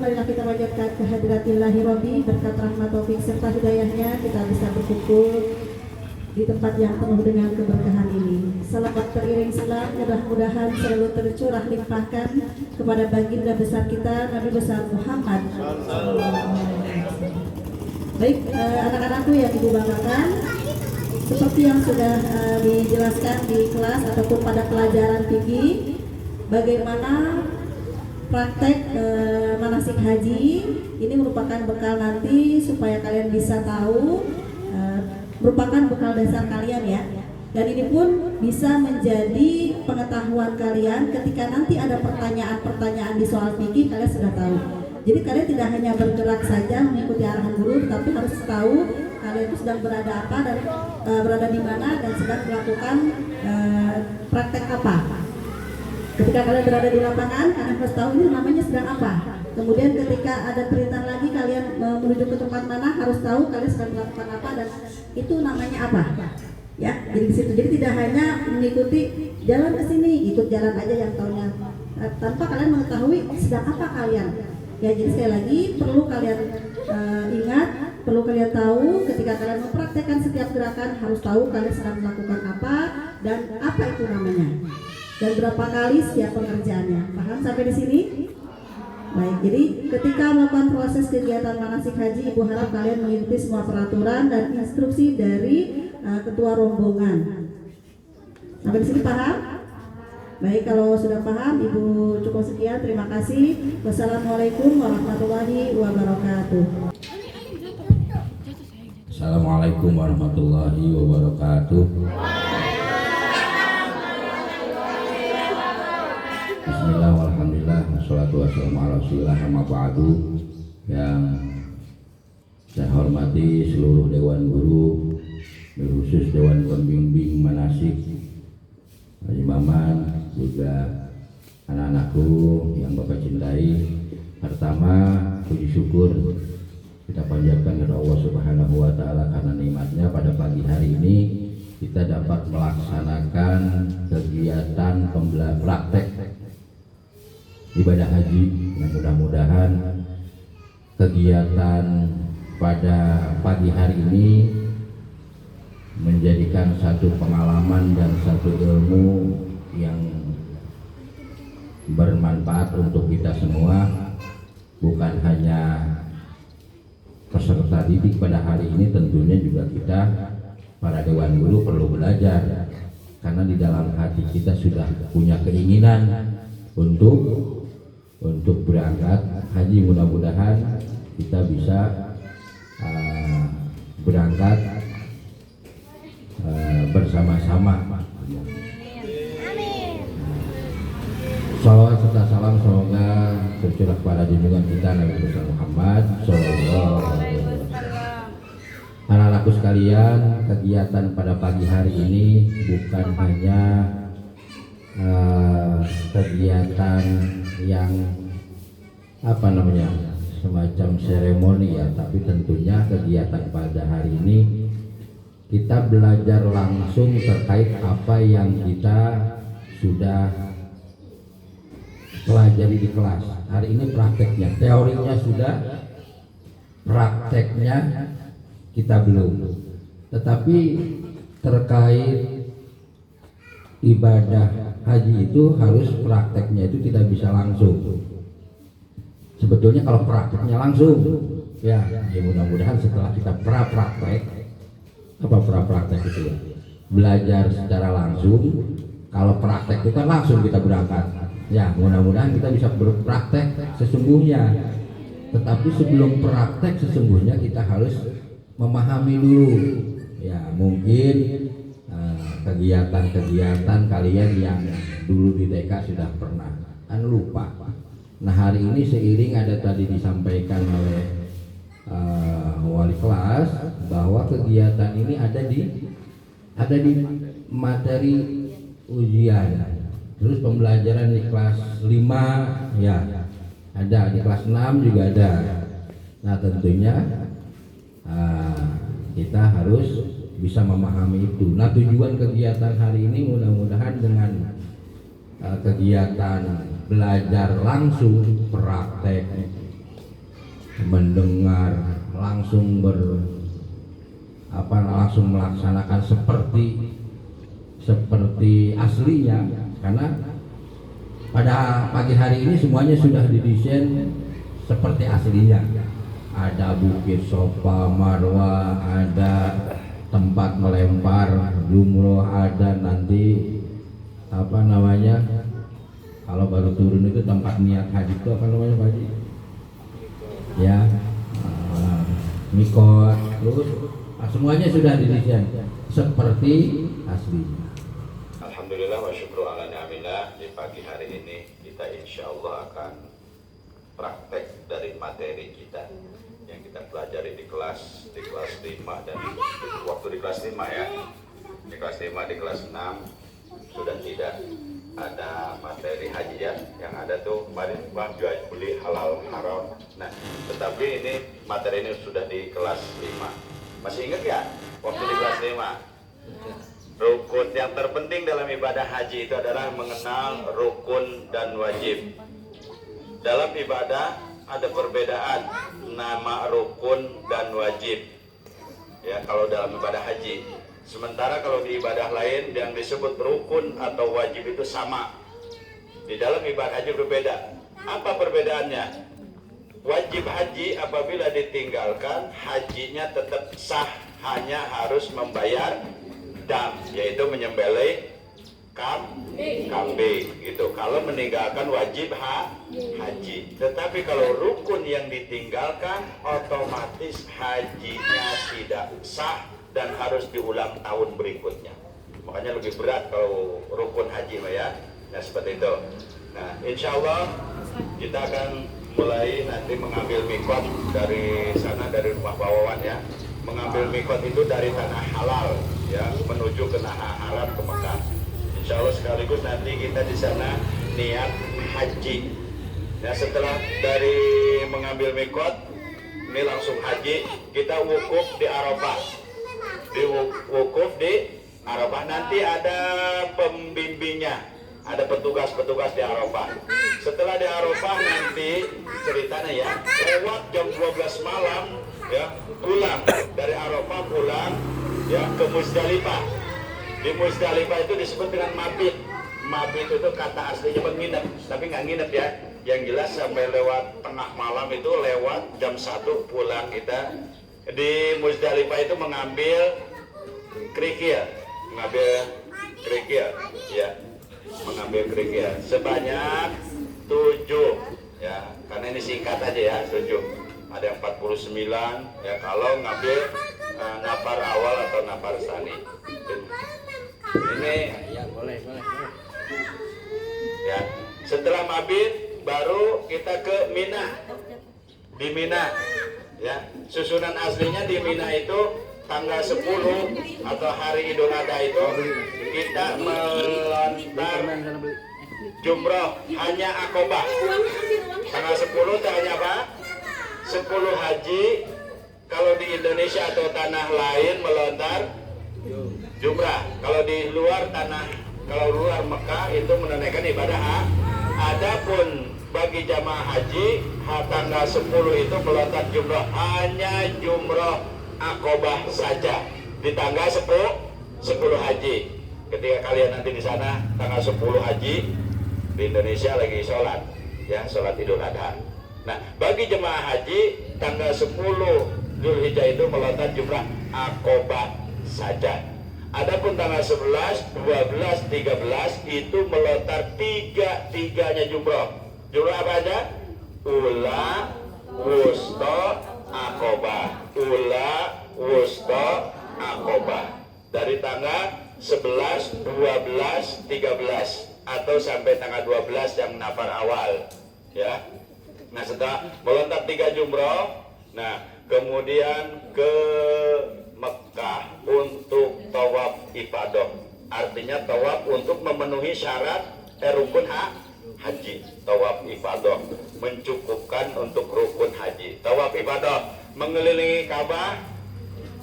marilah kita panjatkan kehadirat-Ilahi Rabbi, berkat rahmat taufik serta hidayahnya kita bisa berkumpul di tempat yang penuh dengan keberkahan ini. Salawat teriring salam mudah-mudahan selalu tercurah limpahkan kepada baginda besar kita Nabi besar Muhammad. Baik, anak-anakku yang ibu banggakan, seperti yang sudah dijelaskan di kelas ataupun pada pelajaran fikih, bagaimana praktek manasik haji ini merupakan bekal nanti supaya kalian bisa tahu, merupakan bekal dasar kalian ya. Dan ini pun bisa menjadi pengetahuan kalian ketika nanti ada pertanyaan-pertanyaan di soal fikih, kalian sudah tahu. Jadi kalian tidak hanya bergerak saja mengikuti arahan guru, tapi harus tahu kalian itu sedang berada apa dan berada di mana dan sedang melakukan praktek apa. Ketika kalian berada di lapangan, kalian harus tahu ini namanya sedang apa. Kemudian ketika ada perintah lagi kalian menuju ke tempat mana, harus tahu kalian sedang melakukan apa dan itu namanya apa. Ya, jadi di situ. Jadi tidak hanya mengikuti jalan ke sini, ikut jalan aja yang tahunya tanpa kalian mengetahui sedang apa kalian. Ya, jadi sekali lagi perlu kalian ingat, perlu kalian tahu ketika kalian mempraktekkan setiap gerakan harus tahu kalian sedang melakukan apa dan apa itu namanya. Dan berapa kali setiap pengerjaannya. Paham sampai di sini? Baik, jadi ketika melakukan proses kegiatan manasik haji, ibu harap kalian mengikuti semua peraturan dan instruksi dari ketua rombongan. Sampai di sini paham? Baik, kalau sudah paham, ibu cukup sekian. Terima kasih. Wassalamualaikum warahmatullahi wabarakatuh. Assalamualaikum warahmatullahi wabarakatuh. Bismillah, alhamdulillah, wassalatu wassalamu ala rasulillah, amma ba'du. Yang saya hormati seluruh dewan guru, khusus dewan pembimbing manasik, Haji Maman, juga anak-anakku yang Bapak cintai. Pertama, puji syukur kita panjatkan kepada Allah Subhanahu wa taala karena nikmatnya pada pagi hari ini kita dapat melaksanakan kegiatan praktek ibadah haji. Dan mudah-mudahan kegiatan pada pagi hari ini menjadikan satu pengalaman dan satu ilmu yang bermanfaat untuk kita semua, bukan hanya peserta didik pada hari ini, tentunya juga kita para dewan guru perlu belajar, karena di dalam hati kita sudah punya keinginan untuk berangkat haji. Mudah-mudahan kita bisa berangkat bersama-sama. Salawat serta salam semoga tercurah pada junjungan kita Nabi besar Muhammad Sallallahu Alaihi Wasallam. Anak-anakku sekalian, kegiatan pada pagi hari ini bukan hanya kegiatan yang semacam seremoni ya, tapi tentunya kegiatan pada hari ini kita belajar langsung terkait apa yang kita sudah pelajari di kelas. Hari ini prakteknya, teorinya sudah, prakteknya kita belum. Tetapi terkait ibadah haji itu harus prakteknya itu tidak bisa langsung. Sebetulnya kalau prakteknya langsung, ya mudah-mudahan setelah kita praktek, apa praktek itu ya? Belajar secara langsung. Kalau praktek itu kan langsung kita berangkat. Ya, mudah-mudahan kita bisa berpraktek sesungguhnya. Tetapi sebelum praktek sesungguhnya kita harus memahami dulu. Ya, mungkin kegiatan-kegiatan kalian yang dulu di TK sudah pernah lupa. Nah, hari ini seiring ada tadi disampaikan oleh wali kelas bahwa kegiatan ini ada di materi ujian. Terus pembelajaran di kelas 5 ya ada, di kelas 6 juga ada. Nah, tentunya kita harus bisa memahami itu. Nah, tujuan kegiatan hari ini mudah-mudahan dengan kegiatan belajar langsung, praktek mendengar, langsung langsung melaksanakan seperti aslinya, karena pada pagi hari ini semuanya sudah didesain seperti aslinya. Ada bukit Sofa Marwah, ada tempat melempar jumroh, ada nanti kalau baru turun itu tempat niat haji itu apa namanya Pak Haji? Ya, mikot, terus semuanya sudah didesain seperti aslinya. Alhamdulillah wa syukru ala ni'amillah. Di pagi hari ini kita insya Allah akan praktek dari materi kita yang kita pelajari di kelas 5 dan waktu di kelas 5 ya. Di kelas 5, di kelas 6 sudah tidak ada materi haji ya. Yang ada tuh kemarin bang jual beli halal haram. Nah, tetapi ini materi ini sudah di kelas 5. Masih ingat ya waktu di kelas 5? Rukun yang terpenting dalam ibadah haji itu adalah mengenal rukun dan wajib. Dalam ibadah ada perbedaan nama rukun dan wajib. Ya, kalau dalam ibadah haji. Sementara kalau di ibadah lain yang disebut rukun atau wajib itu sama. Di dalam ibadah haji berbeda. Apa perbedaannya? Wajib haji apabila ditinggalkan, hajinya tetap sah, hanya harus membayar dam, yaitu menyembelih kambing gitu. Kalau meninggalkan wajib haji. Tetapi kalau rukun yang ditinggalkan, otomatis hajinya tidak sah dan harus diulang tahun berikutnya. Makanya lebih berat kalau rukun haji ya. Nah seperti itu. Nah insya Allah kita akan mulai nanti mengambil mikot dari sana, dari rumah Pak Wawan ya. Mengambil mikot itu dari tanah halal ya, menuju ke tanah haram ke Mekah. Insya Allah sekaligus nanti kita di sana niat haji. Ya setelah dari mengambil mikot ini langsung haji, kita wukuf di Arafah. Di wukuf di Arafah nanti ada pembimbingnya, ada petugas-petugas di Arafah. Setelah di Arafah nanti ceritanya ya, lewat jam 12 malam ya, pulang dari Arafah, pulang ya ke Muzdalifah. Di Muzdalifah itu disebut dengan mabit. Mabit itu kata aslinya menginap, tapi nggak nginep ya. Yang jelas sampai lewat tengah malam itu, lewat jam 1 pulang kita. Di Muzdalifah itu mengambil kerikil ya, mengambil kerikil sebanyak 7 ya, karena ini singkat aja ya, 7. Ada yang 49 ya kalau ngambil nafar awal atau nafar sani. Ini ya boleh. Ya, setelah mabit baru kita ke Mina. Di Mina ya, susunan aslinya di Mina itu tanggal 10 atau hari Idul Adha itu kita melontar jumroh hanya akobah. Tanggal 10 itu hanya apa? 10 haji. Kalau di Indonesia atau tanah lain melontar jumrah. Kalau di luar luar Mekah itu menunaikan ibadah. Adapun bagi jamaah haji tanggal 10 itu melontar jumrah, hanya jumrah akobah saja di tanggal 10 haji. Ketika kalian nanti di sana tanggal 10 haji, di Indonesia lagi sholat ya, sholat Idul Adha. Nah bagi jemaah haji tanggal 10 Dzulhijjah itu melontar jumrah akobah saja. Adapun tanggal 11, 12, 13 itu melontar tiga-tiganya jumrah. Jumrah apa aja? Ula, wusta, akobah. Ula, wusta, akobah. Dari tanggal 11, 12, 13 atau sampai tanggal 12 yang nafar awal ya. Nah setelah melontar 3 jumrah, nah kemudian ke Mekah untuk tawaf ifadah. Artinya tawaf untuk memenuhi syarat rukun haji. Tawaf ifadah mencukupkan untuk rukun haji. Tawaf ifadah mengelilingi Ka'bah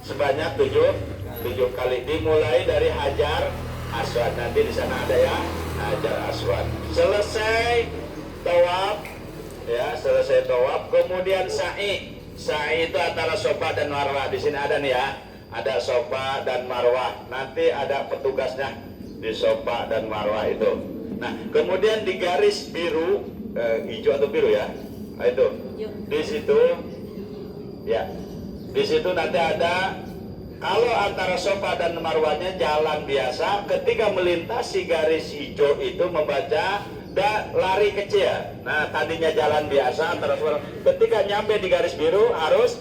sebanyak 7 kali, dimulai dari Hajar Aswad. Nanti di sana ada ya, Hajar Aswad. Selesai tawaf ya, selesai tawaf, kemudian sa'i. Sa'i itu antara Safa dan Marwah. Di sini ada nih ya, ada Safa dan Marwah. Nanti ada petugasnya di Safa dan Marwah itu. Nah, kemudian di garis biru, hijau atau biru ya, nah, itu di situ, ya, di situ nanti ada. Kalau antara Safa dan Marwahnya jalan biasa, ketika melintasi garis hijau itu membaca lari kecil. Nah, tadinya jalan biasa antara Safa, ketika nyampe di garis biru harus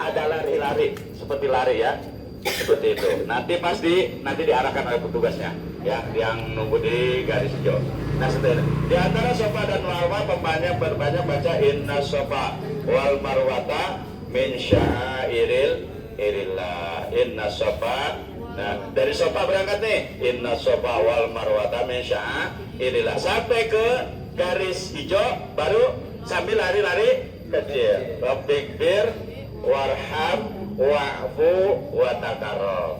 ada lari-lari, seperti lari ya, seperti itu. Nanti nanti diarahkan oleh petugasnya, ya, yang nunggu di garis hijau. Nah, seperti itu. Di antara Safa dan Marwah berbanyak baca inna Safa wal Marwata min sya'airillah. Inna Safa. Nah, dari Safa berangkat nih, inna Safa wal Marwata min sya'airillah, sampai ke garis hijau baru sambil lari-lari kecil. Rabbikfir warham wa'fu wa takarram.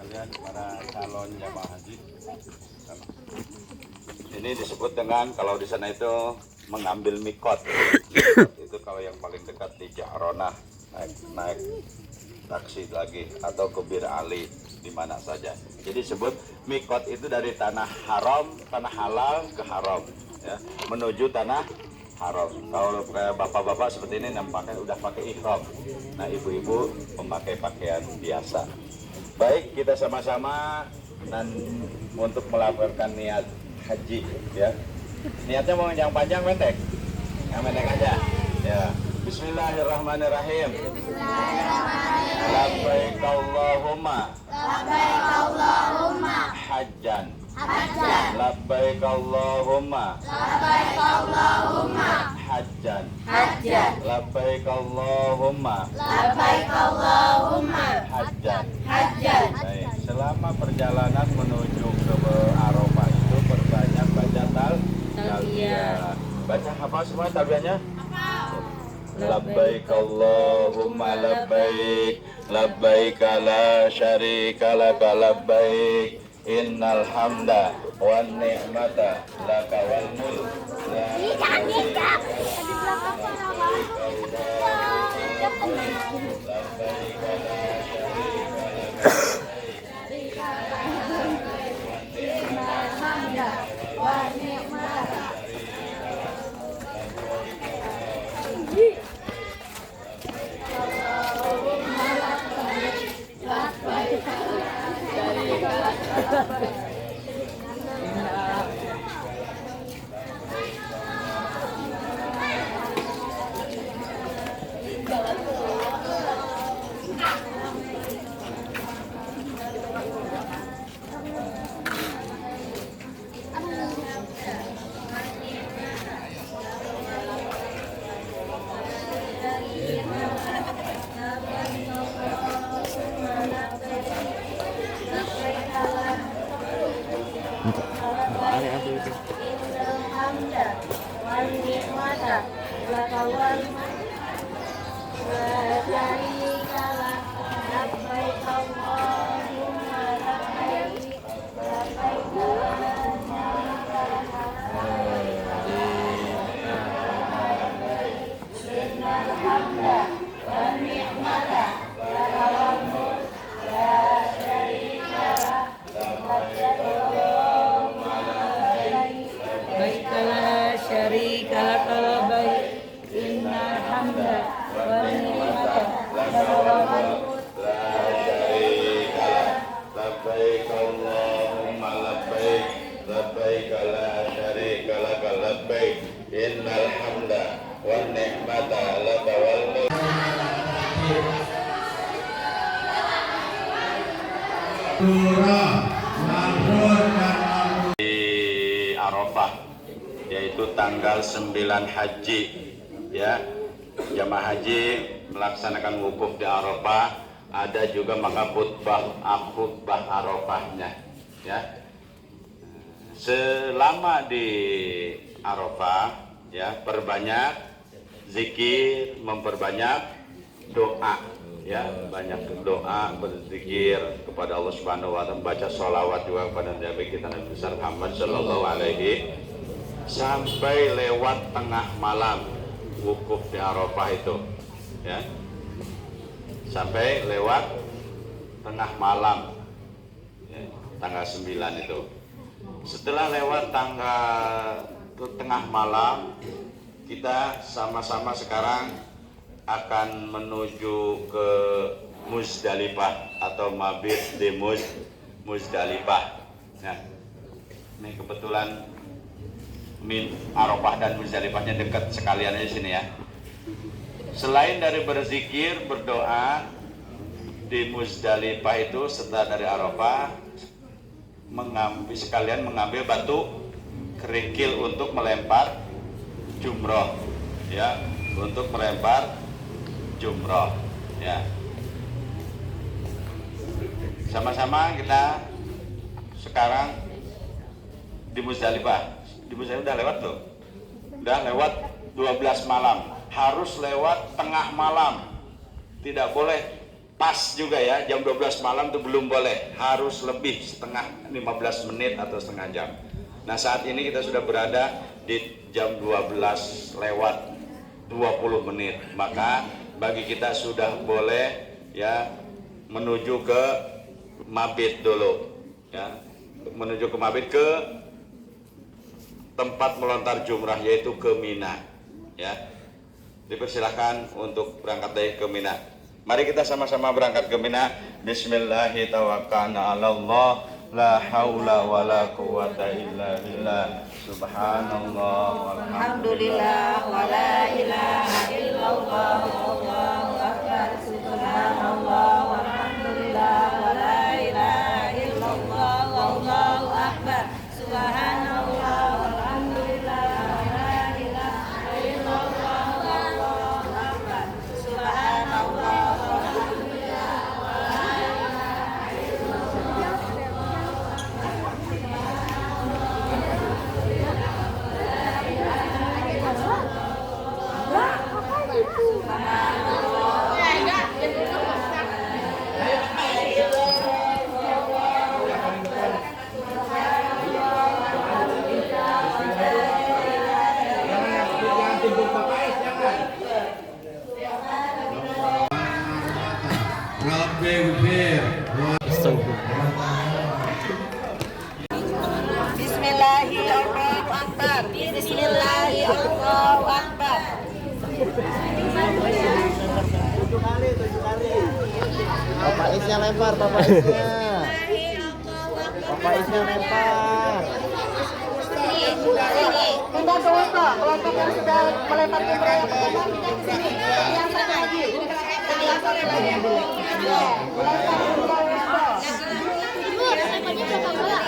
Kalian para calon jamaah haji, ini disebut dengan, kalau di sana itu mengambil mikot. Itu kalau yang paling dekat di Ja'ronah, naik taksi lagi atau ke Bir Ali, di mana saja. Jadi disebut mikot itu dari tanah haram, tanah halal ke haram, ya, menuju tanah haram. Kalau kayak bapak-bapak seperti ini nampaknya udah pakai ihram. Nah, ibu-ibu memakai pakaian biasa. Baik, kita sama-sama untuk melaporkan niat haji, ya. Niatnya mau yang panjang pendek? Yang pendek aja. Ya. Bismillahirrahmanirrahim. Labbaik Allahumma. Labbaik Allahumma. Hajjan. Hajjan. Labbaik Allahumma. Labbaik Allahumma. Hajjan. Hajjan. Labbaik Allahumma. Labbaik Allahumma. Hajjan. Hajjan. Baik, selama perjalanan menuju ke Arafah itu perbanyak baca talbiyah. Baca apa semua talbiyahnya? Labbaik Allahumma labbaik, labbaik la syarika laka labbaik, innal hamda wan ni'mata laka wal mulk la syarika lak. Labbaik la syarika Labbaik Allahumma labbaik, labbaik la syarika laka labbaik, innal hamda wan ni'mata laka wal mulk. Di Arafah, yaitu tanggal 9 Haji, ya. Jamaah haji melaksanakan wukuf di Arafah, ada juga maka khutbah Arafahnya, ya. Selama di Arafah, ya, perbanyak zikir, memperbanyak doa, ya, banyak doa, berzikir kepada Allah Subhanahu wa taala, baca sholawat juga kepada Nabi kita Nabi besar Muhammad sallallahu alaihi, sampai lewat tengah malam wukuf di Arafah itu, ya, sampai lewat tengah malam, ya, tanggal 9 itu. Setelah lewat tengah malam, kita sama-sama sekarang akan menuju ke Muzdalifah atau mabit di Muzdalifah. Nah, ini kebetulan Arafah dan Muzdalifahnya dekat sekalian di sini, ya. Selain dari berzikir, berdoa di Muzdalifah itu, setelah dari Arafah sekalian mengambil batu kerikil untuk melempar jumroh, ya, untuk melempar jumroh, ya. Sama-sama kita sekarang di Muzdalifah. Di Muzdalifah udah lewat tuh, udah lewat 12 malam, harus lewat tengah malam, tidak boleh pas juga, ya, jam 12 malam itu belum boleh, harus lebih setengah 15 menit atau setengah jam. Nah, saat ini kita sudah berada di jam 12 lewat 20 menit, maka bagi kita sudah boleh, ya, menuju ke mabit dulu, ya, menuju ke mabit, ke tempat melontar jumrah, yaitu ke Mina, ya. Dipersilakan untuk berangkat dari ke Mina. Mari kita sama-sama berangkat ke Mina. Bismillahirrahmanirrahim. La haula wa la quwata illa billah. Subhanallah walhamdulillah wa la ilaha illallah wallahu akbar. Subhanallah walhamdulillah wa la ilaha illallah wallahu akbar. Subhanallah walhamdulillah wa la ilaha illallah wallahu akbar. Subhanallah. Bismillahirrahmanirrahim. Bismillahirrahmanirrahim. Bapak Isnya lempar, Bapak Isnya. Bapak Isnya lempar. Pindah ke Wusto. Kelompok yang sudah melempar jumrah yang pertama, pindah ke sini. Yang sana lagi. Sebelah sore lagi. Melempar jumrah Wusto.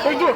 7.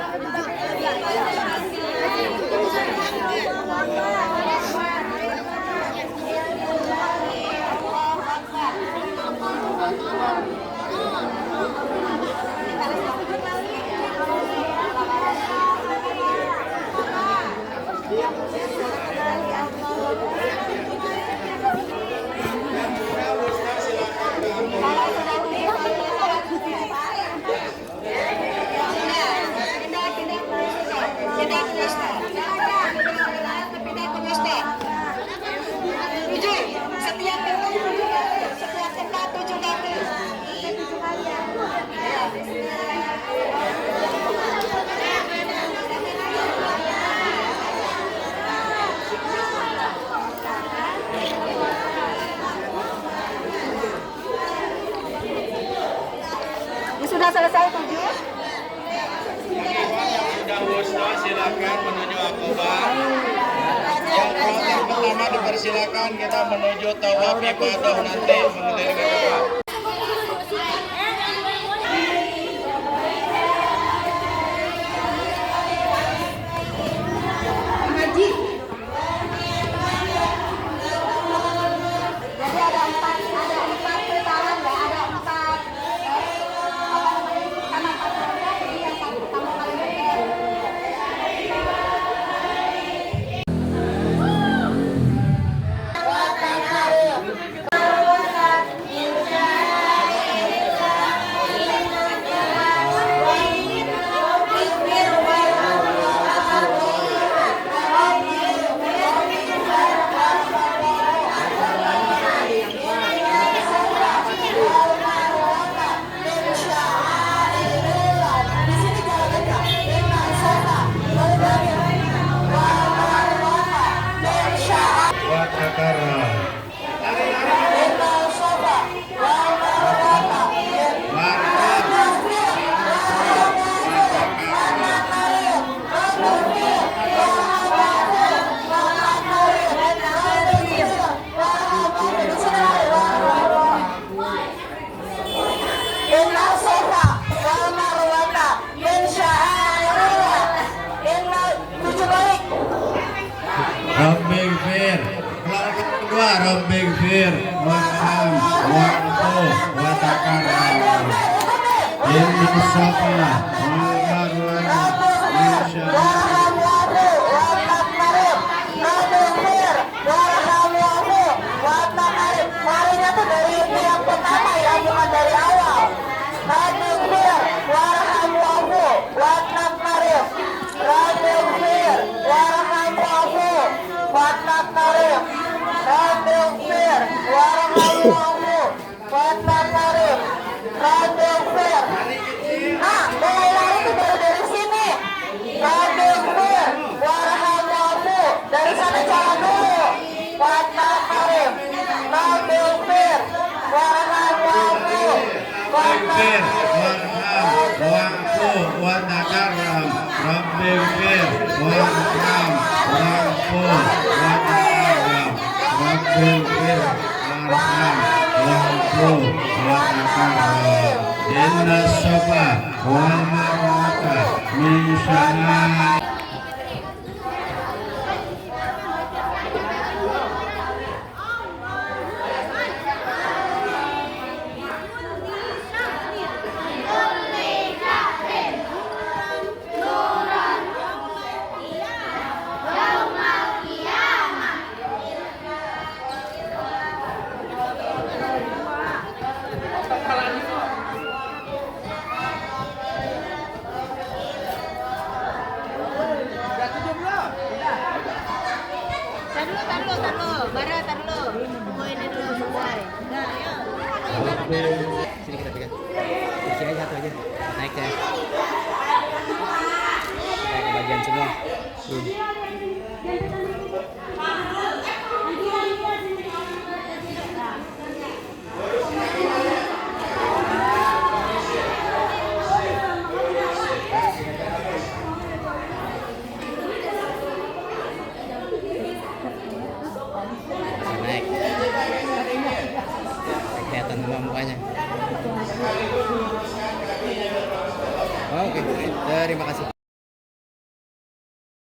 Sudah selesai 7. Sudah Wusto, silakan menuju Aqabah. Yang kloter pertama dipersilakan kita menuju tawaf ibadah nanti mengelilingi Ka'bah. Rabbighfir warham wa'fu wa takarram. Inna safa wal marwa min sya'airillah. Marinya tuh dari yang pertama ya, bukan dari awal. Rabbighfir warham wa'fu wattaqarib. Rabbighfir warham wa'fu wattaqarib. Rabbighfir warham wa'fu wattaqarib. Rabbighfir. Nah, mulai lari tuh baru dari sini. Rabbighfir warham wa'fu, dari sana jalan dulu. Wattaqarib. Rabbighfir warham wa'fu Rabbighfir warham wa'fu wa takarram. Rabbighfir warham wa'fu wa takarram. Rabbighfir warham wa'fu wa takarram. Inna safa wal marwa min sya'airillah. Tar dulu. Mau ini dulu selesai. Nah, yuk. Sini kita pegang. Kursi aja satu aja. Naik ya. Naik ke bagian semua. Naik. Kelihatan semua mukanya. Oke, terima kasih.